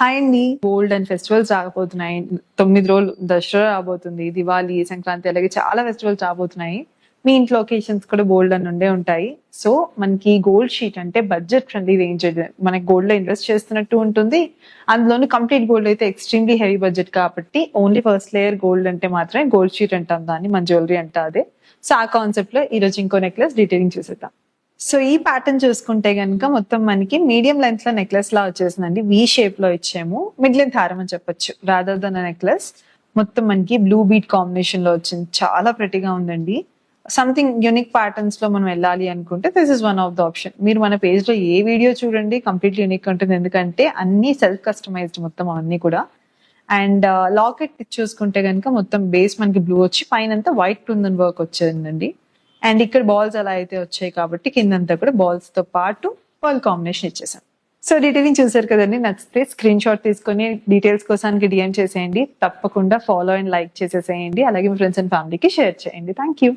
Hi అండి. Gold and festivals రాబోతున్నాయి. 9 రోజులు దసరా రాబోతుంది, దివాళీ, సంక్రాంతి, అలాగే చాలా ఫెస్టివల్స్ రాబోతున్నాయి. మీ ఇంట్లో ఒకేషన్స్ కూడా గోల్డ్ అని ఉండే ఉంటాయి. సో మనకి గోల్డ్ షీట్ అంటే బడ్జెట్ ఫ్రెండ్లీ రేంజ్. మనకి గోల్డ్ లో ఇన్వెస్ట్ చేస్తున్నట్టు ఉంటుంది. అందులోని కంప్లీట్ గోల్డ్ అయితే ఎక్స్ట్రీమ్లీ హెవీ బడ్జెట్ కాబట్టి ఓన్లీ ఫస్ట్ లేయర్ గోల్డ్ అంటే మాత్రమే గోల్డ్ షీట్ అంటాం, దాన్ని మన జ్యువెలరీ అంటే అదే. సో ఆ కాన్సెప్ట్ లో ఈ రోజు ఇంకో నెక్లెస్ డీటెయిలింగ్ చూసేద్దాం. సో ఈ ప్యాటర్న్ చూసుకుంటే గనుక మొత్తం మనకి మీడియం లెంత్ లో నెక్లెస్ లా వచ్చేసిందండి. వి షేప్ లో ఇచ్చాము, మిడ్ లెంత్ హారం అని చెప్పొచ్చు రాదర్ దన్ నెక్లెస్. మొత్తం మనకి బ్లూ బీట్ కాంబినేషన్ లో వచ్చింది, చాలా ప్రెటీగా ఉందండి. సంథింగ్ యూనిక్ ప్యాటర్న్స్ లో మనం వెళ్ళాలి అనుకుంటే this is one of the option. మీరు మన పేజ్ లో ఏ వీడియో చూడండి కంప్లీట్లీ యూనిక్ ఉంటుంది, ఎందుకంటే అన్ని సెల్ఫ్ కస్టమైజ్డ్ మొత్తం అన్ని కూడా. అండ్ లాకెట్ చూసుకుంటే కనుక మొత్తం బేస్ మనకి బ్లూ వచ్చి పైన వైట్ కుందన్ వర్క్ వచ్చేదండి. అండ్ ఇక్కడ బాల్స్ అలా అయితే వచ్చాయి కాబట్టి కిందంతా కూడా బాల్స్ తో పాటు పర్ల్ కాంబినేషన్ ఇచ్చేసాం. సో డీటెయిలింగ్ చూసారు కదండి, నచ్చితే స్క్రీన్ షాట్ తీసుకొని డీటెయిల్స్ కోసానికి డిఎం చేసేయండి. తప్పకుండా ఫాలో అండ్ లైక్ చేసేసేయండి. అలాగే మీ ఫ్రెండ్స్ అండ్ ఫ్యామిలీకి షేర్ చేయండి. Thank you.